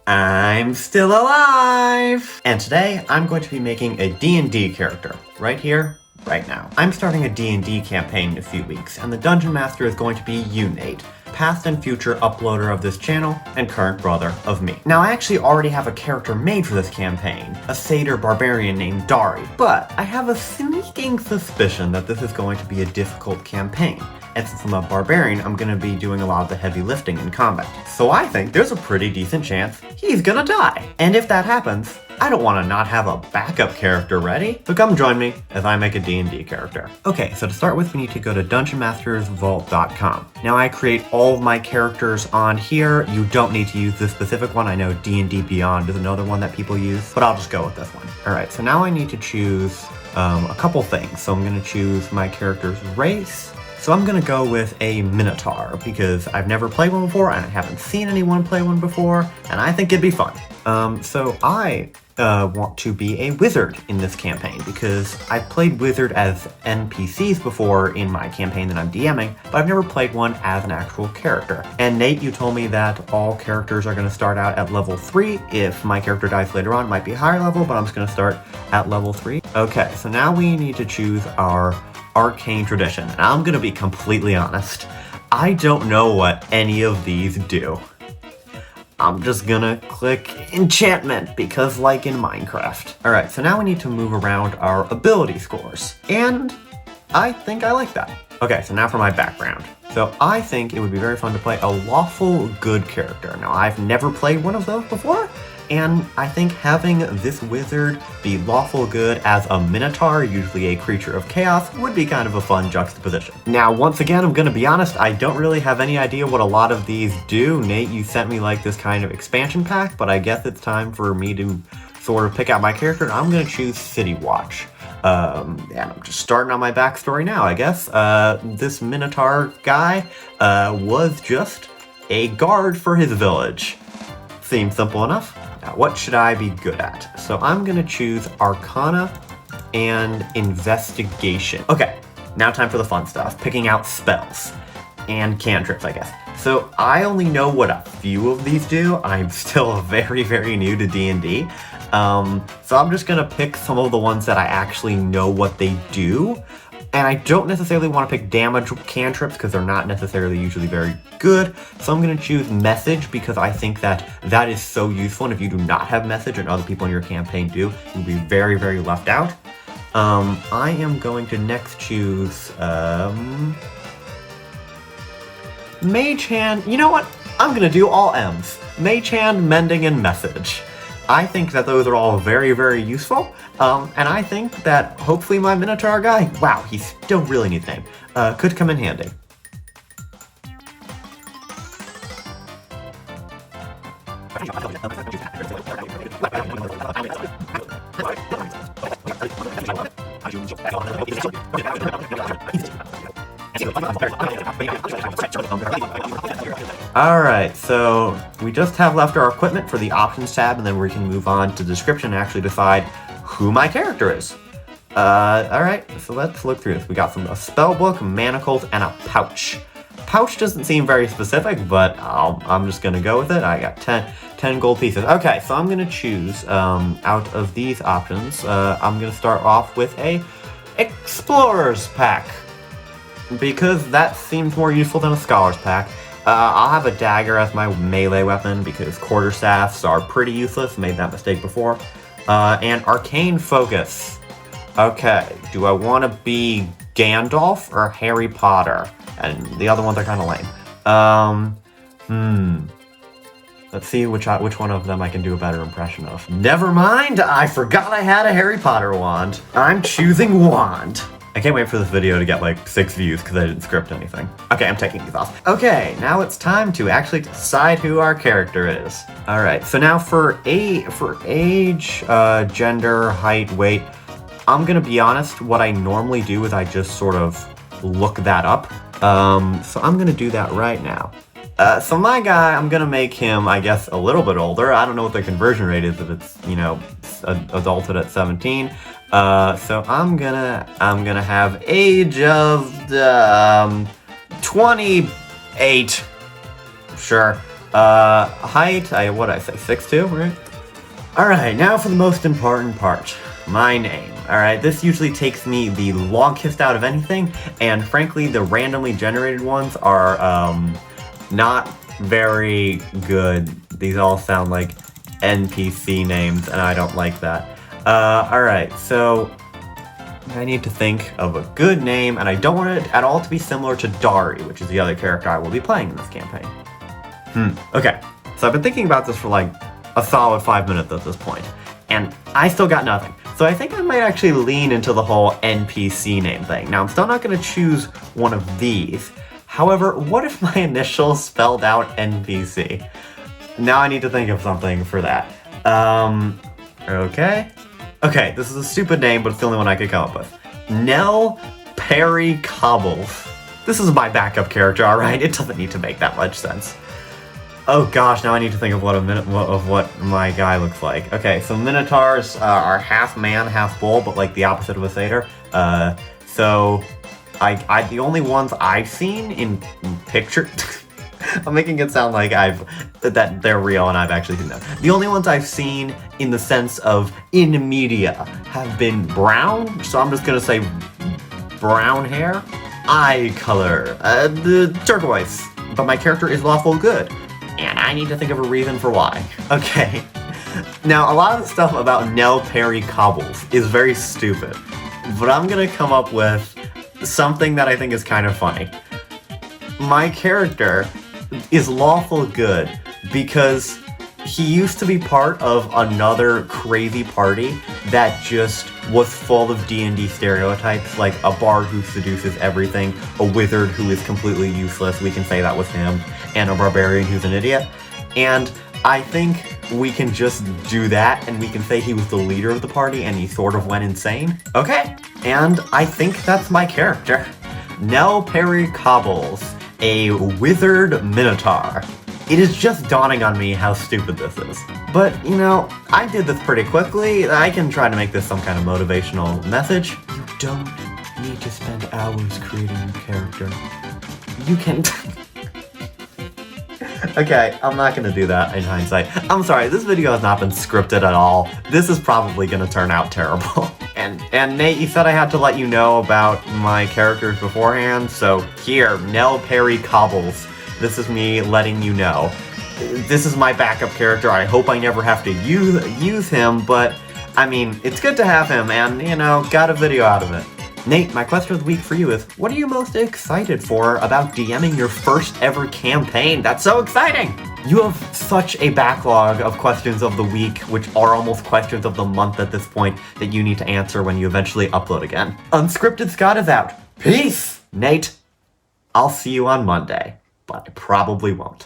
I'm still alive! And today, I'm going to be making a D&D character, right here, right now. I'm starting a D&D campaign in a few weeks, and the Dungeon Master is going to be you, Nate, past and future uploader of this channel, and current brother of me. Now, I actually already have a character made for this campaign, a satyr barbarian named Dari, but I have a sneaking suspicion that this is going to be a difficult campaign. And since I'm a barbarian, I'm going to be doing a lot of the heavy lifting in combat. So I think there's a pretty decent chance he's gonna die. And if that happens, I don't want to not have a backup character ready, so come join me as I make a D&D character. Okay, so to start with, we need to go to dungeonmastersvault.com. Now I create all of my characters on here. You don't need to use this specific one. I know D&D Beyond is another one that people use, but I'll just go with this one. All right, so now I need to choose a couple things. So I'm gonna choose my character's race. So I'm gonna go with a Minotaur because I've never played one before and I haven't seen anyone play one before, and I think it'd be fun. So I want to be a wizard in this campaign because I've played wizard as NPCs before in my campaign that I'm DMing, but I've never played one as an actual character. And Nate, you told me that all characters are gonna start out at level 3. If my character dies later on, it might be higher level, but I'm just gonna start at level 3. Okay, so now we need to choose our arcane tradition. And I'm gonna be completely honest, I don't know what any of these do. I'm just gonna click enchantment because like in Minecraft. All right, so now we need to move around our ability scores. And I think I like that. Okay, so now for my background. So I think it would be very fun to play a lawful good character. Now I've never played one of those before, and I think having this wizard be lawful good as a Minotaur, usually a creature of chaos, would be kind of a fun juxtaposition. Now, once again, I'm gonna be honest, I don't really have any idea what a lot of these do. Nate, you sent me like this kind of expansion pack, but I guess it's time for me to sort of pick out my character, and I'm gonna choose City Watch. And I'm just starting on my backstory now, I guess. This Minotaur guy was just a guard for his village. Seems simple enough. Now, what should I be good at? So I'm gonna choose Arcana and Investigation. Okay, now time for the fun stuff, picking out spells and cantrips, I guess. So I only know what a few of these do. I'm still very, very new to D&D. So I'm just gonna pick some of the ones that I actually know what they do. And I don't necessarily want to pick damage cantrips because they're not necessarily usually very good. So I'm going to choose message because I think that that is so useful. And if you do not have message and other people in your campaign do, you'll be very, very left out. I am going to next choose Mage Hand. You know what? I'm going to do all M's. Mage Hand, Mending, and Message. I think that those are all very, very useful, and I think that hopefully my Minotaur guy, wow, he still really needs a name, could come in handy. Alright, so we just have left our equipment for the options tab, and then we can move on to description and actually decide who my character is. Alright, so let's look through this. We got a spell book, manacles, and a pouch. Pouch doesn't seem very specific, but I'm just gonna go with it. I got 10 gold pieces. Okay, so I'm gonna choose out of these options. I'm gonna start off with a Explorer's Pack, because that seems more useful than a Scholar's Pack. I'll have a dagger as my melee weapon because quarterstaffs are pretty useless. Made that mistake before. And Arcane Focus. Okay, do I want to be Gandalf or Harry Potter? And the other ones are kind of lame. Let's see which one of them I can do a better impression of. Never mind, I forgot I had a Harry Potter wand. I'm choosing wand. I can't wait for this video to get like 6 views because I didn't script anything. Okay, I'm taking these off. Okay, now it's time to actually decide who our character is. All right, so now for age, gender, height, weight, I'm gonna be honest, what I normally do is I just sort of look that up. So I'm gonna do that right now. So my guy, I'm gonna make him, I guess, a little bit older. I don't know what the conversion rate is if it's, you know, adulted at 17. So I'm gonna have age of 28. Sure. Height, what did I say, 6'2", right? Alright, now for the most important part. My name. Alright, this usually takes me the longest out of anything, and frankly, the randomly generated ones are, not very good. These all sound like NPC names, and I don't like that. Alright, so I need to think of a good name, and I don't want it at all to be similar to Dari, which is the other character I will be playing in this campaign. Okay, so I've been thinking about this for like a solid 5 minutes at this point, and I still got nothing. So I think I might actually lean into the whole NPC name thing. Now, I'm still not going to choose one of these. However, what if my initials spelled out NPC? Now I need to think of something for that. Okay. Okay, this is a stupid name, but it's the only one I could come up with. Nell Perry Cobbles. This is my backup character, alright? It doesn't need to make that much sense. Oh gosh, now I need to think of what my guy looks like. Okay, so Minotaurs are half man, half bull, but like the opposite of a satyr. So the only ones I've seen in picture. I'm making it sound like that they're real and I've actually seen them. The only ones I've seen in the sense of in media have been brown, so I'm just gonna say brown hair, eye color, the turquoise. But my character is lawful good, and I need to think of a reason for why. Okay. Now, a lot of the stuff about Nell Perry Cobbles is very stupid, but I'm gonna come up with something that I think is kind of funny. My character is lawful good because he used to be part of another crazy party that just was full of D&D stereotypes, like a bard who seduces everything, a wizard who is completely useless, we can say that was him, and a barbarian who's an idiot. And I think we can just do that, and we can say he was the leader of the party and he sort of went insane. Okay, and I think that's my character. Nell Perry Cobbles, a wizard minotaur. It is just dawning on me how stupid this is. But, you know, I did this pretty quickly. I can try to make this some kind of motivational message. You don't need to spend hours creating a character. You can... Okay, I'm not gonna do that in hindsight. I'm sorry, this video has not been scripted at all. This is probably gonna turn out terrible. And Nate, you said I had to let you know about my characters beforehand, so here, Nell Perry Cobbles. This is me letting you know. This is my backup character. I hope I never have to use him, but I mean, it's good to have him, and you know, got a video out of it. Nate, my question of the week for you is, what are you most excited for about DMing your first ever campaign? That's so exciting! You have such a backlog of questions of the week, which are almost questions of the month at this point, that you need to answer when you eventually upload again. Unscripted Scott is out. Peace! Nate, I'll see you on Monday, but I probably won't.